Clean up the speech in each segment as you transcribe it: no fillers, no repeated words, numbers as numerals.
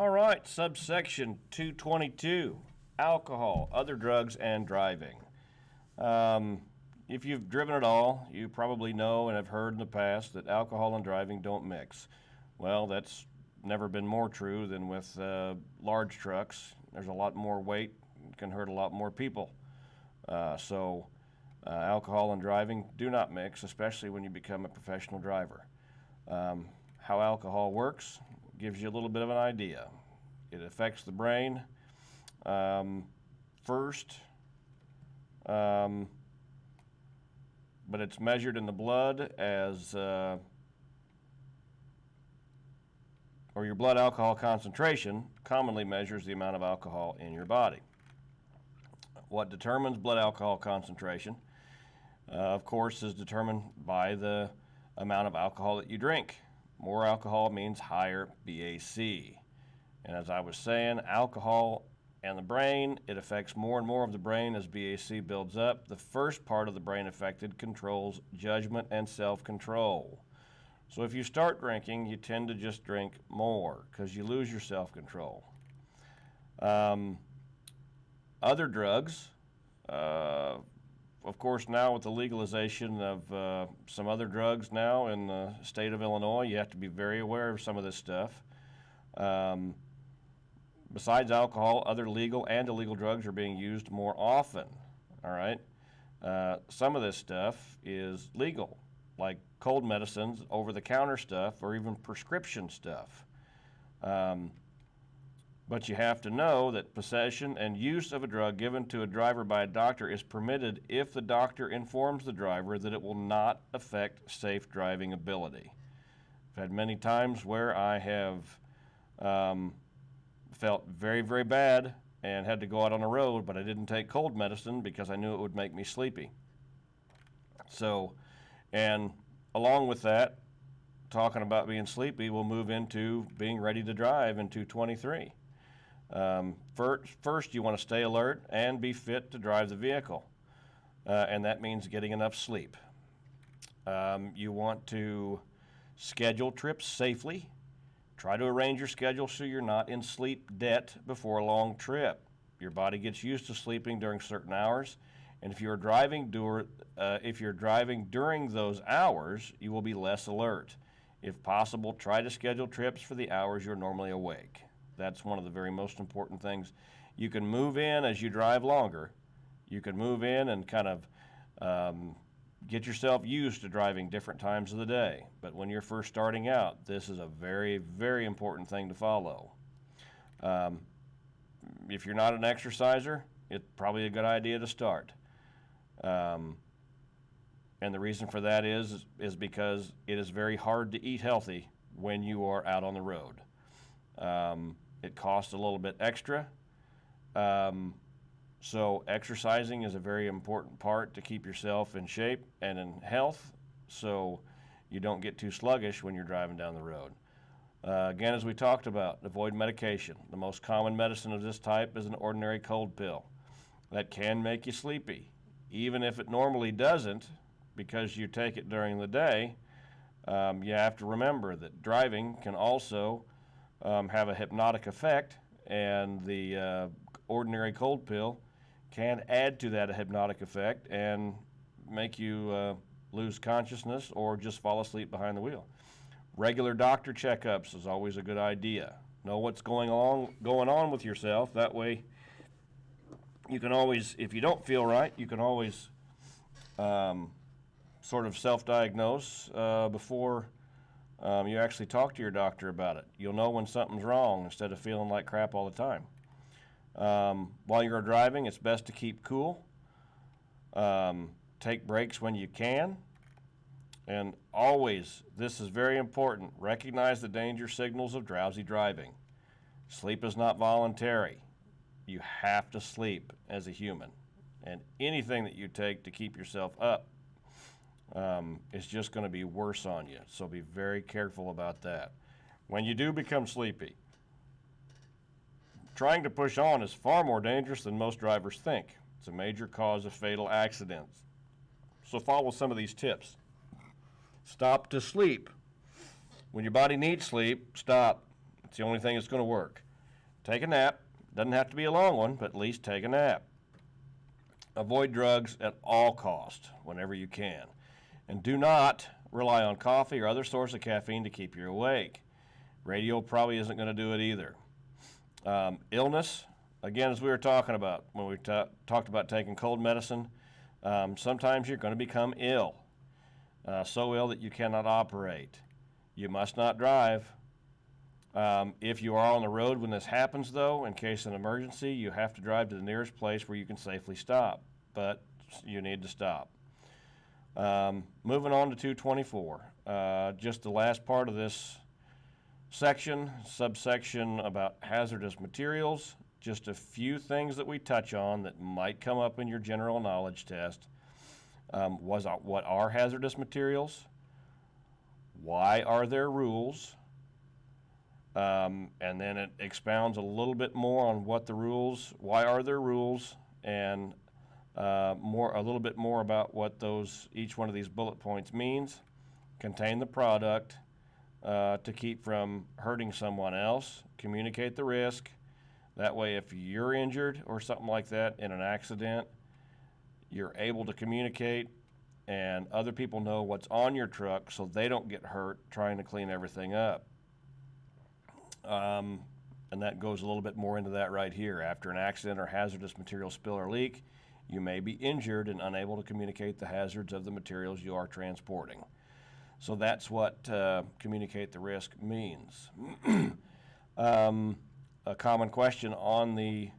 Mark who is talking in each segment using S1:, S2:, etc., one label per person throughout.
S1: All right, subsection 222, alcohol, other drugs, and driving. If you've driven at all, you probably know and have heard in the past that alcohol and driving don't mix. Well, that's never been more true than with large trucks. There's a lot more weight, can hurt a lot more people. Alcohol and driving do not mix, especially when you become a professional driver. How alcohol works gives you a little bit of an idea. It affects the brain first, but it's measured in the blood as, or your blood alcohol concentration commonly measures the amount of alcohol in your body. What determines blood alcohol concentration, of course, is determined by the amount of alcohol that you drink. More alcohol means higher BAC. And as I was saying, alcohol and the brain, it affects more and more of the brain as BAC builds up. The first part of the brain affected controls judgment and self-control. So if you start drinking, you tend to just drink more because you lose your self-control. Other drugs, of course, now with the legalization of some other drugs now in the state of Illinois, you have to be very aware of some of this stuff. Besides alcohol, other legal and illegal drugs are being used more often. All right. Some of this stuff is legal, like cold medicines, over-the-counter stuff, or even prescription stuff. But you have to know that possession and use of a drug given to a driver by a doctor is permitted if the doctor informs the driver that it will not affect safe driving ability. I've had many times where I have felt very, very bad and had to go out on the road, but I didn't take cold medicine because I knew it would make me sleepy. So, and along with that, talking about being sleepy, we'll move into being ready to drive in 223. First, you want to stay alert and be fit to drive the vehicle, and that means getting enough sleep. You want to schedule trips safely. Try to arrange your schedule so you're not in sleep debt before a long trip. Your body gets used to sleeping during certain hours, and if you're driving during those hours, you will be less alert. If possible, try to schedule trips for the hours you're normally awake. That's one of the very most important things. You can move in as you drive longer. You can move in and kind of get yourself used to driving different times of the day. But when you're first starting out, this is a very, very important thing to follow. If you're not an exerciser, it's probably a good idea to start. And the reason for that is because it is very hard to eat healthy when you are out on the road. It costs a little bit extra. So exercising is a very important part to keep yourself in shape and in health so you don't get too sluggish when you're driving down the road. Again, as we talked about, avoid medication. The most common medicine of this type is an ordinary cold pill. That can make you sleepy. Even if it normally doesn't, because you take it during the day, you have to remember that driving can also have a hypnotic effect, and the ordinary cold pill can add to that hypnotic effect and make you lose consciousness or just fall asleep behind the wheel. Regular doctor checkups is always a good idea. Know what's going on with yourself. That way you can always, if you don't feel right, you can always sort of self-diagnose before you actually talk to your doctor about it. You'll know when something's wrong instead of feeling like crap all the time. While you're driving, it's best to keep cool. Take breaks when you can. And always, this is very important, recognize the danger signals of drowsy driving. Sleep is not voluntary. You have to sleep as a human. And anything that you take to keep yourself up is just going to be worse on you. So be very careful about that. When you do become sleepy, trying to push on is far more dangerous than most drivers think. It's a major cause of fatal accidents. So follow some of these tips. Stop to sleep. When your body needs sleep, stop. It's the only thing that's going to work. take a nap. Doesn't have to be a long one, but at least take a nap. Avoid drugs at all costs whenever you can. And do not rely on coffee or other source of caffeine to keep you awake. Radio probably isn't going to do it either. Illness, again, as we were talking about when we talked about taking cold medicine, sometimes you're going to become ill, so ill that you cannot operate. You must not drive. If you are on the road when this happens, though, in case of an emergency, you have to drive to the nearest place where you can safely stop, but you need to stop. Moving on to 224, just the last part of this section, subsection about hazardous materials, just a few things that we touch on that might come up in your general knowledge test. What are hazardous materials? Why are there rules? And then it expounds a little bit more on what the rules, why are there rules, and a little bit more about what each one of these bullet points means. Contain the product to keep from hurting someone else. Communicate the risk. That way, if you're injured or something like that in an accident, you're able to communicate and other people know what's on your truck so they don't get hurt trying to clean everything up. And that goes a little bit more into that right here. After an accident or hazardous material spill or leak, you may be injured and unable to communicate the hazards of the materials you are transporting. So that's what communicate the risk means. A common question on the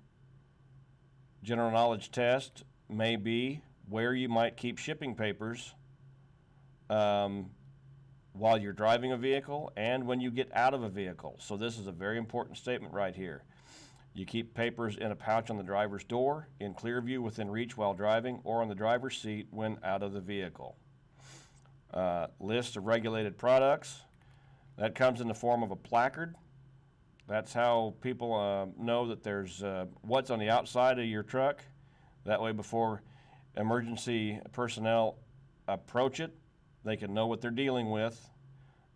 S1: general knowledge test may be where you might keep shipping papers while you're driving a vehicle and when you get out of a vehicle. So this is a very important statement right here. You keep papers in a pouch on the driver's door, in clear view within reach while driving, or on the driver's seat when out of the vehicle. List of regulated products. That comes in the form of a placard. That's how people know that there's what's on the outside of your truck. That way before emergency personnel approach it, they can know what they're dealing with.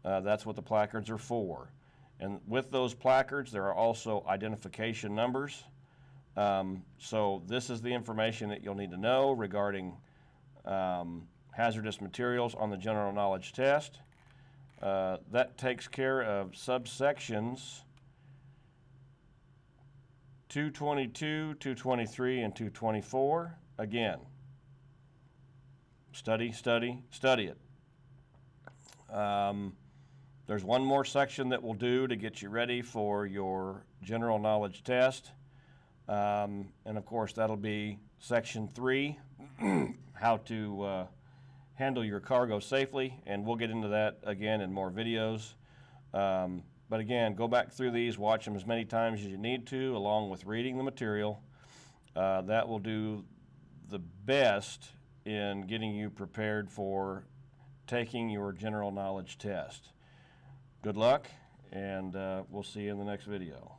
S1: That's what the placards are for. And with those placards, there are also identification numbers. So this is the information that you'll need to know regarding hazardous materials on the general knowledge test. That takes care of subsections 222, 223, and 224. Again, study it. There's one more section that we'll do to get you ready for your general knowledge test. And of course, that'll be section 3, how to handle your cargo safely. And we'll get into that again in more videos. But again, go back through these, watch them as many times as you need to, along with reading the material. That will do the best in getting you prepared for taking your general knowledge test. Good luck, and we'll see you in the next video.